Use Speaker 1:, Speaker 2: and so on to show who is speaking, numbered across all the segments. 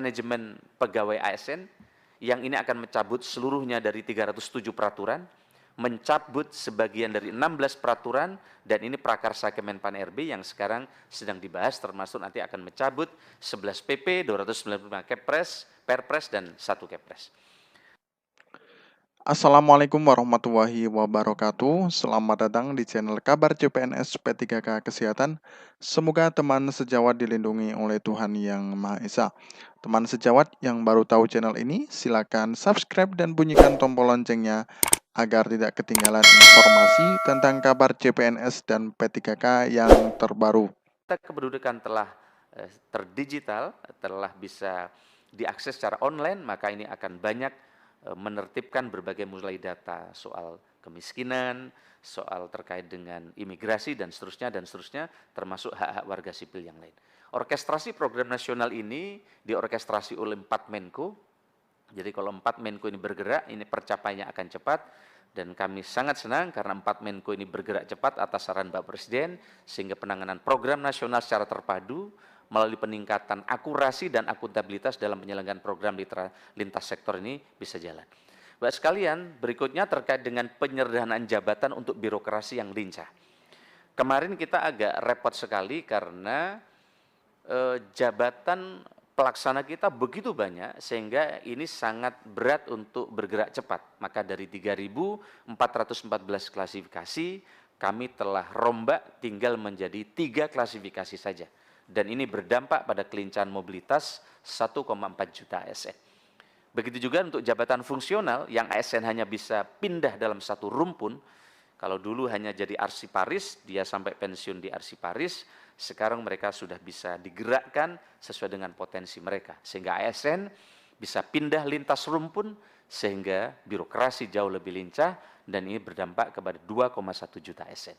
Speaker 1: manajemen pegawai ASN, yang ini akan mencabut seluruhnya dari 307 peraturan, mencabut sebagian dari 16 peraturan, dan ini prakarsa Kemenpan RB yang sekarang sedang dibahas, termasuk nanti akan mencabut 11 PP, 295 Kepres, Perpres, dan 1 Kepres.
Speaker 2: Assalamualaikum warahmatullahi wabarakatuh. Selamat datang di channel Kabar CPNS P3K Kesehatan. Semoga teman sejawat dilindungi oleh Tuhan Yang Maha Esa. Teman sejawat yang baru tahu channel ini, silakan subscribe dan bunyikan tombol loncengnya agar tidak ketinggalan informasi tentang kabar CPNS dan P3K yang terbaru.
Speaker 1: Kependudukan telah terdigital, telah bisa diakses secara online, maka ini akan banyak menertibkan berbagai mulai data soal kemiskinan, soal terkait dengan imigrasi, dan seterusnya, termasuk hak-hak warga sipil yang lain. Orkestrasi program nasional ini diorkestrasi oleh 4 Menko. Jadi kalau 4 Menko ini bergerak, ini percapaiannya akan cepat. Dan kami sangat senang karena 4 Menko ini bergerak cepat atas saran Bapak Presiden, sehingga penanganan program nasional secara terpadu melalui peningkatan akurasi dan akuntabilitas dalam penyelenggaraan program lintas sektor ini bisa jalan. Bapak sekalian, berikutnya terkait dengan penyederhanaan jabatan untuk birokrasi yang lincah. Kemarin kita agak repot sekali karena jabatan pelaksana kita begitu banyak sehingga ini sangat berat untuk bergerak cepat. Maka dari 3.414 klasifikasi kami telah rombak tinggal menjadi 3 klasifikasi saja. Dan ini berdampak pada kelincahan mobilitas 1,4 juta ASN. Begitu juga untuk jabatan fungsional yang ASN hanya bisa pindah dalam satu rumpun. Kalau dulu hanya jadi arsiparis, dia sampai pensiun di arsiparis, sekarang mereka sudah bisa digerakkan sesuai dengan potensi mereka. Sehingga ASN bisa pindah lintas rumpun, sehingga birokrasi jauh lebih lincah, dan ini berdampak kepada 2,1 juta ASN.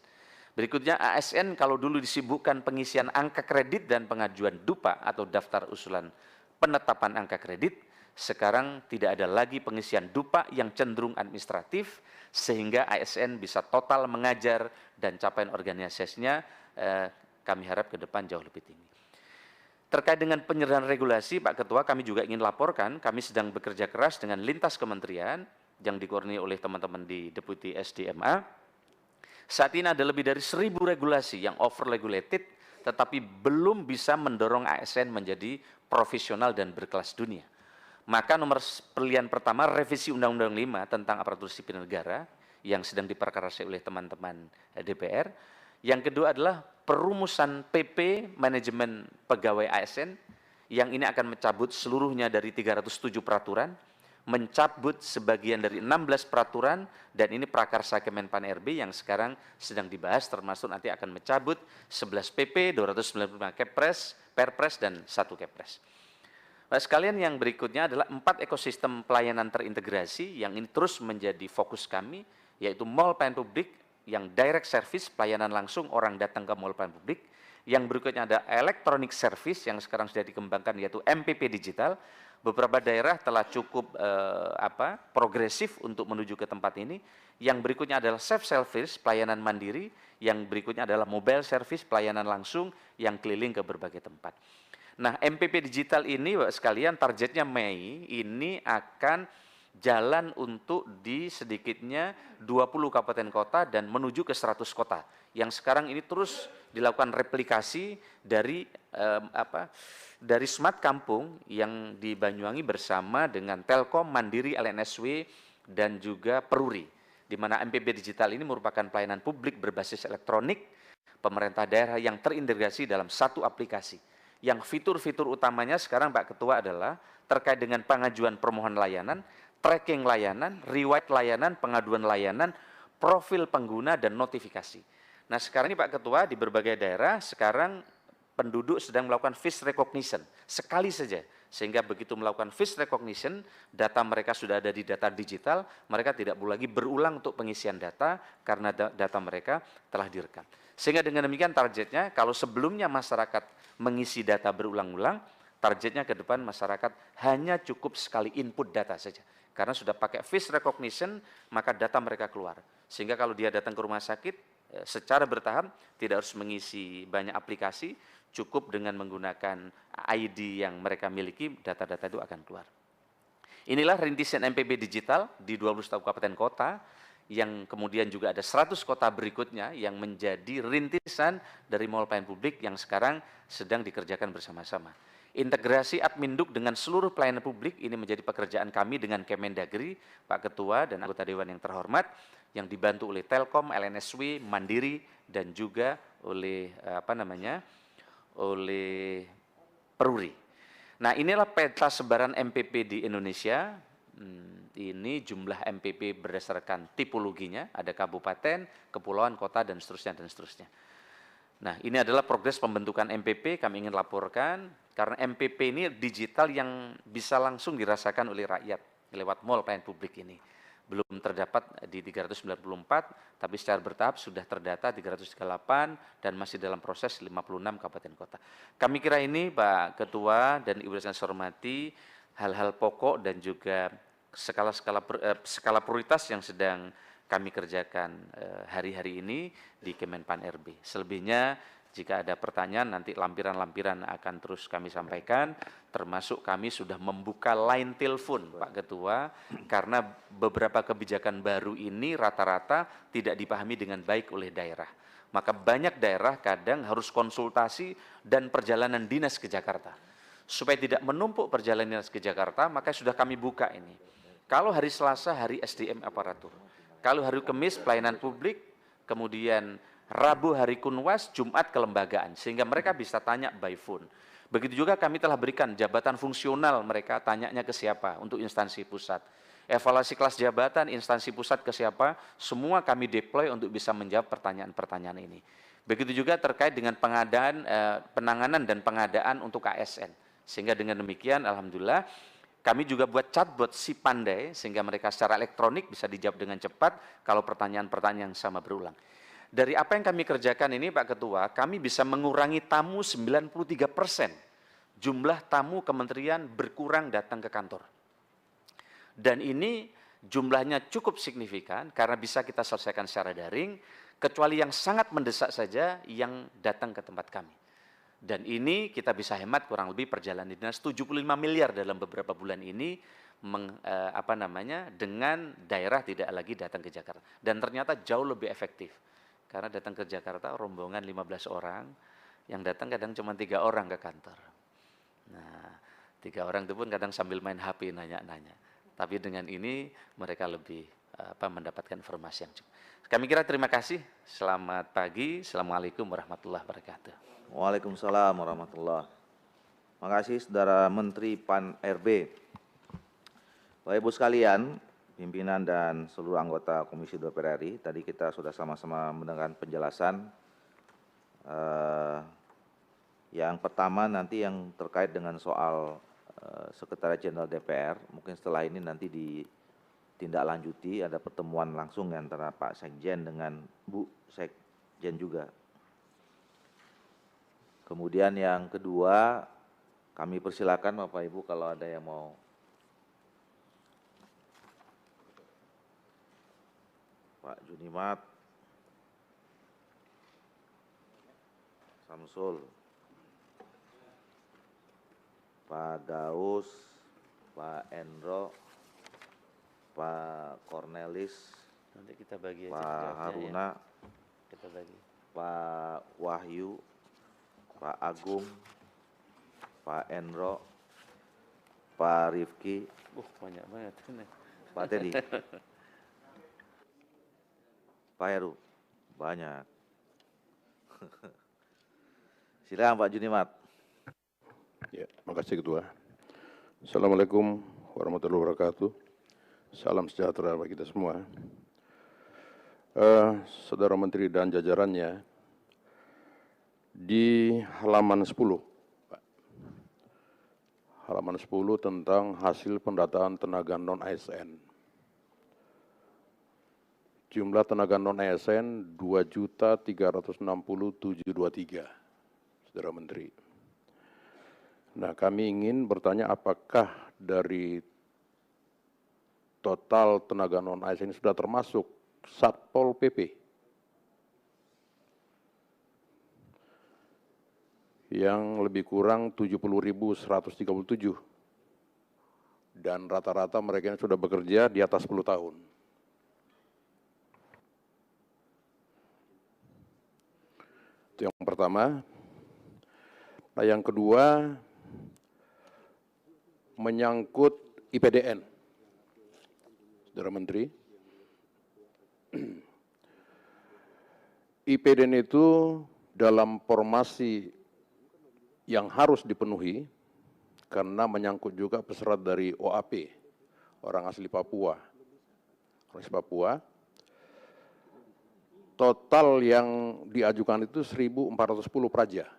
Speaker 1: Berikutnya ASN kalau dulu disibukkan pengisian angka kredit dan pengajuan DUPA atau daftar usulan penetapan angka kredit, sekarang tidak ada lagi pengisian DUPA yang cenderung administratif, sehingga ASN bisa total mengajar dan capaian organisasinya kami harap ke depan jauh lebih tinggi. Terkait dengan penyederhanaan regulasi, Pak Ketua, kami juga ingin laporkan, kami sedang bekerja keras dengan lintas kementerian yang dikoordinir oleh teman-teman di Deputi SDMA. Saat ini ada lebih dari 1.000 regulasi yang over-regulated, tetapi belum bisa mendorong ASN menjadi profesional dan berkelas dunia. Maka nomor pilihan pertama, revisi Undang-Undang 5 tentang aparatur sipil negara yang sedang diperkarasi oleh teman-teman DPR. Yang kedua adalah perumusan PP manajemen pegawai ASN, yang ini akan mencabut seluruhnya dari 307 peraturan, mencabut sebagian dari 16 peraturan, dan ini prakarsa Kemenpan RB yang sekarang sedang dibahas, termasuk nanti akan mencabut 11 PP, 295 Kepres, Perpres, dan 1 Kepres. Nah, sekalian yang berikutnya adalah 4 ekosistem pelayanan terintegrasi yang ini terus menjadi fokus kami, yaitu mall pelayanan publik, yang direct service, pelayanan langsung orang datang ke mall pelayanan publik. Yang berikutnya ada electronic service yang sekarang sudah dikembangkan, yaitu MPP digital. Beberapa daerah telah cukup progresif untuk menuju ke tempat ini. Yang berikutnya adalah self-service, pelayanan mandiri. Yang berikutnya adalah mobile service, pelayanan langsung yang keliling ke berbagai tempat. Nah, MPP digital ini, Bapak sekalian, targetnya Mei ini akan jalan untuk di sedikitnya 20 kabupaten kota dan menuju ke 100 kota. Yang sekarang ini terus dilakukan replikasi dari dari Smart Kampung yang di Banyuwangi bersama dengan Telkom, Mandiri, LNSW, dan juga Peruri. Di mana MPP digital ini merupakan pelayanan publik berbasis elektronik pemerintah daerah yang terintegrasi dalam satu aplikasi. Yang fitur-fitur utamanya sekarang Pak Ketua adalah terkait dengan pengajuan permohonan layanan, tracking layanan, riwayat layanan, pengaduan layanan, profil pengguna, dan notifikasi. Nah sekarang ini Pak Ketua, di berbagai daerah sekarang penduduk sedang melakukan face recognition, sekali saja. Sehingga begitu melakukan face recognition, data mereka sudah ada di data digital, mereka tidak perlu lagi berulang untuk pengisian data, karena data mereka telah direkam. Sehingga dengan demikian targetnya, kalau sebelumnya masyarakat mengisi data berulang-ulang, targetnya ke depan masyarakat hanya cukup sekali input data saja. Karena sudah pakai face recognition, maka data mereka keluar. Sehingga kalau dia datang ke rumah sakit, secara bertahap, tidak harus mengisi banyak aplikasi, cukup dengan menggunakan ID yang mereka miliki, data-data itu akan keluar. Inilah rintisan MPP digital di 21 kabupaten kota, yang kemudian juga ada 100 kota berikutnya yang menjadi rintisan dari mall pelayanan publik yang sekarang sedang dikerjakan bersama-sama. Integrasi Adminduk dengan seluruh pelayanan publik ini menjadi pekerjaan kami dengan Kemendagri, Pak Ketua dan anggota Dewan yang terhormat, yang dibantu oleh Telkom, LNSW, Mandiri, dan juga oleh oleh Peruri. Nah, inilah peta sebaran MPP di Indonesia. Ini jumlah MPP berdasarkan tipologinya, ada kabupaten, kepulauan, kota, dan seterusnya, dan seterusnya. Nah, ini adalah progres pembentukan MPP, kami ingin laporkan, karena MPP ini digital yang bisa langsung dirasakan oleh rakyat lewat mall pelayanan publik ini. Belum terdapat di 394, tapi secara bertahap sudah terdata 338 dan masih dalam proses 56 kabupaten kota. Kami kira ini, Pak Ketua dan Ibu yang saya hormati, hal-hal pokok dan juga skala prioritas yang sedang kami kerjakan hari-hari ini di Kemenpan RB. Selebihnya, jika ada pertanyaan, nanti lampiran-lampiran akan terus kami sampaikan, termasuk kami sudah membuka line telepon, Pak Ketua, karena beberapa kebijakan baru ini rata-rata tidak dipahami dengan baik oleh daerah. Maka banyak daerah kadang harus konsultasi dan perjalanan dinas ke Jakarta. Supaya tidak menumpuk perjalanan dinas ke Jakarta, maka sudah kami buka ini. Kalau hari Selasa, hari SDM aparatur. Kalau hari Kamis pelayanan publik, kemudian Rabu hari Kunwas, Jumat kelembagaan, sehingga mereka bisa tanya by phone. Begitu juga kami telah berikan jabatan fungsional, mereka tanyanya ke siapa untuk instansi pusat. Evaluasi kelas jabatan, instansi pusat ke siapa, semua kami deploy untuk bisa menjawab pertanyaan-pertanyaan ini. Begitu juga terkait dengan penanganan dan pengadaan untuk ASN. Sehingga dengan demikian, alhamdulillah, kami juga buat chatbot si pandai, sehingga mereka secara elektronik bisa dijawab dengan cepat kalau pertanyaan-pertanyaan yang sama berulang. Dari apa yang kami kerjakan ini, Pak Ketua, kami bisa mengurangi tamu 93%. Jumlah tamu kementerian berkurang datang ke kantor. Dan ini jumlahnya cukup signifikan karena bisa kita selesaikan secara daring, kecuali yang sangat mendesak saja yang datang ke tempat kami. Dan ini kita bisa hemat kurang lebih perjalanan dinas 75 miliar dalam beberapa bulan ini dengan daerah tidak lagi datang ke Jakarta. Dan ternyata jauh lebih efektif. Karena datang ke Jakarta rombongan 15 orang, yang datang kadang cuma 3 orang ke kantor. Nah, 3 orang itu pun kadang sambil main HP nanya-nanya. Tapi dengan ini mereka lebih mendapatkan informasi yang cukup. Kami kira terima kasih. Selamat pagi. Assalamualaikum warahmatullahi wabarakatuh.
Speaker 3: Waalaikumsalam warahmatullahi wabarakatuh. Terima kasih Saudara Menteri Pan RB. Bapak Ibu sekalian, pimpinan dan seluruh anggota Komisi 2 DPR RI, tadi kita sudah sama-sama mendengarkan penjelasan. Yang pertama nanti yang terkait dengan soal Sekretariat Jenderal DPR, mungkin setelah ini nanti ditindaklanjuti, ada pertemuan langsung antara Pak Sekjen dengan Bu Sekjen juga. Kemudian yang kedua, kami persilakan Bapak Ibu kalau ada yang mau. Pak Junimat, Samsul, Pak Daus, Pak Endro, Pak Cornelis,
Speaker 1: Nanti kita bagi aja
Speaker 3: Pak Haruna,
Speaker 1: ya. Kita bagi.
Speaker 3: Pak Wahyu, Pak Agung, Pak Endro, Pak Rifki,
Speaker 1: Banyak banget.
Speaker 3: Pak Teddy, Pak Heru, banyak. Silakan Pak Junimat.
Speaker 4: Ya, makasih Ketua. Assalamualaikum warahmatullahi wabarakatuh. Salam sejahtera bagi kita semua. Saudara Menteri dan jajarannya, di halaman 10, Pak. Halaman 10 tentang hasil pendataan tenaga non-ASN. Jumlah tenaga non-ASN 2.360.723, Saudara Menteri. Nah, kami ingin bertanya apakah dari total tenaga non-ASN sudah termasuk Satpol PP? yang lebih kurang 70.137. Dan rata-rata mereka yang sudah bekerja di atas 10 tahun. Itu yang pertama. Nah, yang kedua, menyangkut IPDN. Saudara Menteri, IPDN itu dalam formasi yang harus dipenuhi karena menyangkut juga peserta dari OAP, orang asli Papua. Orang asli Papua, total yang diajukan itu 1.410 praja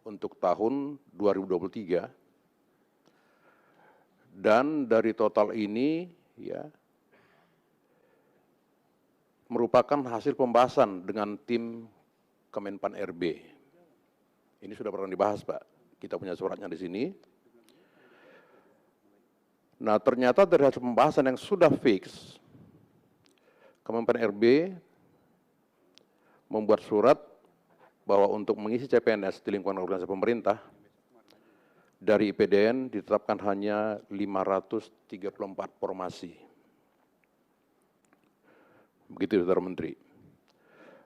Speaker 4: untuk tahun 2023. Dan dari total ini ya merupakan hasil pembahasan dengan tim Kemenpan RB. Ini sudah pernah dibahas, Pak. Kita punya suratnya di sini. Nah, ternyata dari hasil pembahasan yang sudah fix, Kemenpan RB membuat surat bahwa untuk mengisi CPNS di lingkungan organisasi pemerintah, dari IPDN ditetapkan hanya 534 formasi. Begitu, Saudara Menteri.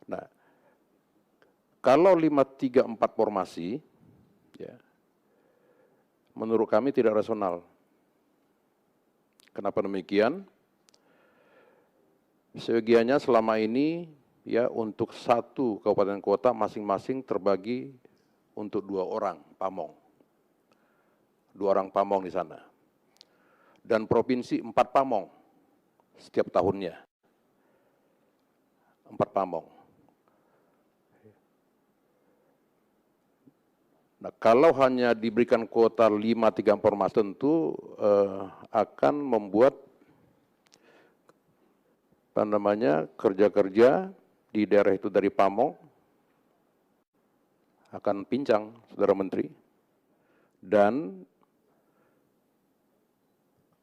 Speaker 4: Nah, kalau 534 formasi, ya, menurut kami tidak rasional. Kenapa demikian? Sebagiannya selama ini ya untuk satu kabupaten kota masing-masing terbagi untuk 2 orang pamong. 2 orang pamong di sana. Dan provinsi 4 pamong setiap tahunnya. 4 pamong. Nah, kalau hanya diberikan kuota 5-3 formasi tentu akan membuat kerja-kerja di daerah itu dari pamong akan pincang, Saudara Menteri. Dan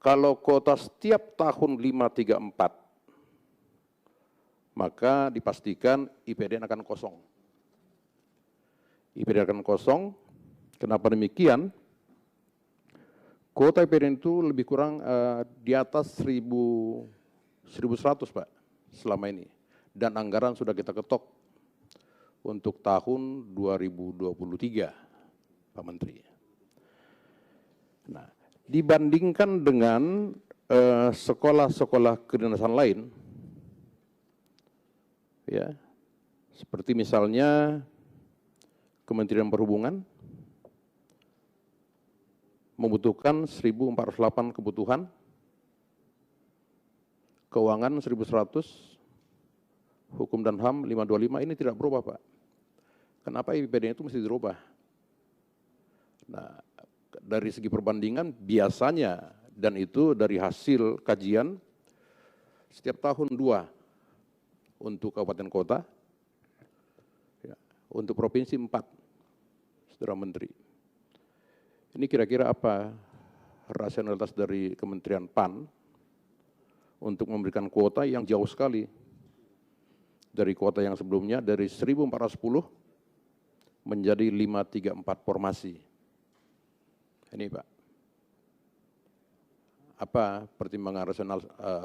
Speaker 4: kalau kuota setiap tahun 534, maka dipastikan IPDN akan kosong. IPDN akan kosong. Kenapa demikian? Kuota IPDN itu lebih kurang di atas 1.100, Pak, selama ini. Dan anggaran sudah kita ketok untuk tahun 2023, Pak Menteri. Nah, dibandingkan dengan sekolah-sekolah kedinasan lain, ya, seperti misalnya Kementerian Perhubungan membutuhkan 1.408 kebutuhan, keuangan 1.100, hukum dan HAM 525, ini tidak berubah, Pak. Kenapa IPDN itu mesti dirubah? Nah, dari segi perbandingan biasanya, dan itu dari hasil kajian, setiap tahun 2 untuk kabupaten kota, ya, untuk provinsi 4, Saudara Menteri. Ini kira-kira apa rasionalitas dari Kementerian PAN untuk memberikan kuota yang jauh sekali dari kuota yang sebelumnya, dari 1.410 menjadi 534 formasi. Ini, Pak, apa pertimbangan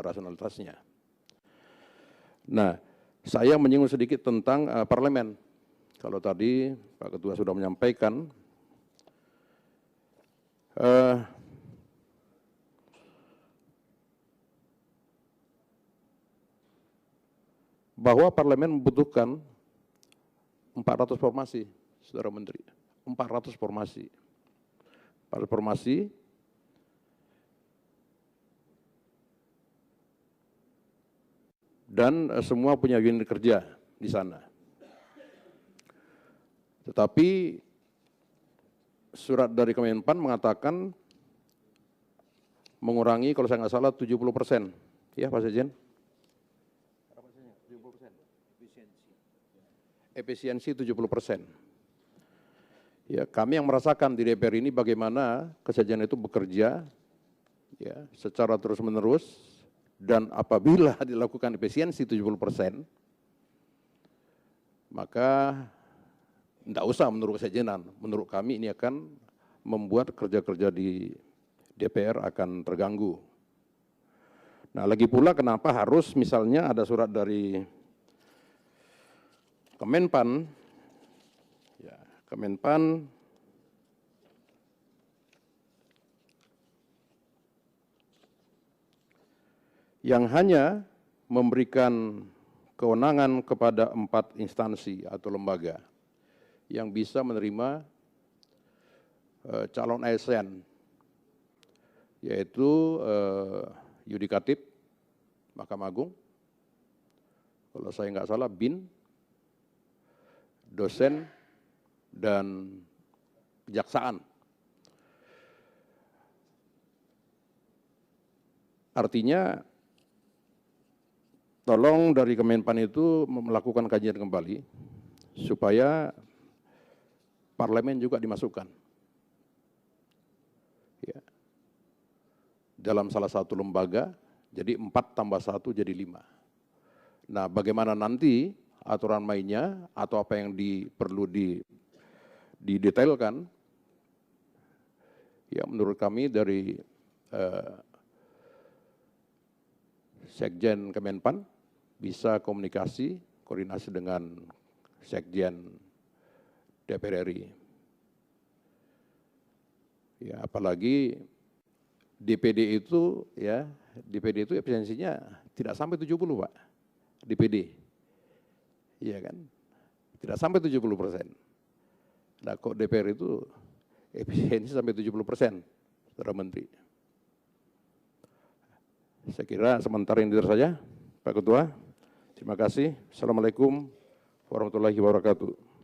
Speaker 4: rasionalitasnya? Nah, saya menyinggung sedikit tentang parlemen. Kalau tadi Pak Ketua sudah menyampaikan, bahwa parlemen membutuhkan 400 formasi, Saudara Menteri. 400 formasi. 400 formasi. Dan semua punya unit kerja di sana. Tetapi surat dari Kemenpan mengatakan mengurangi, kalau saya nggak salah, 70%. Ya, Pak Sekjen? Efisiensi 70%. Ya, kami yang merasakan di DPR ini bagaimana Kesekjen itu bekerja ya, secara terus-menerus, dan apabila dilakukan efisiensi 70%, maka Tidak usah menurut Sekjenan. Menurut kami ini akan membuat kerja-kerja di DPR akan terganggu. Nah, lagi pula kenapa harus misalnya ada surat dari Kemenpan, ya, Kemenpan yang hanya memberikan kewenangan kepada 4 instansi atau lembaga yang bisa menerima calon ASN, yaitu Yudikatif, Mahkamah Agung, kalau saya nggak salah BIN, dosen, dan kejaksaan. Artinya, tolong dari Kemenpan itu melakukan kajian kembali, supaya parlemen juga dimasukkan. Ya. Dalam salah satu lembaga, jadi 4 tambah 1 jadi 5. Nah, bagaimana nanti aturan mainnya atau apa yang perlu didetailkan, ya menurut kami dari Sekjen Kemenpan bisa koordinasi dengan Sekjen DPR RI. Ya, apalagi DPD itu efisiensinya tidak sampai 70, Pak. DPD. Iya kan? Tidak sampai 70%. Nah, kok DPR itu efisiensi sampai 70%, Saudara Menteri. Saya kira sementara ini dari saya, Pak Ketua. Terima kasih. Assalamualaikum warahmatullahi wabarakatuh.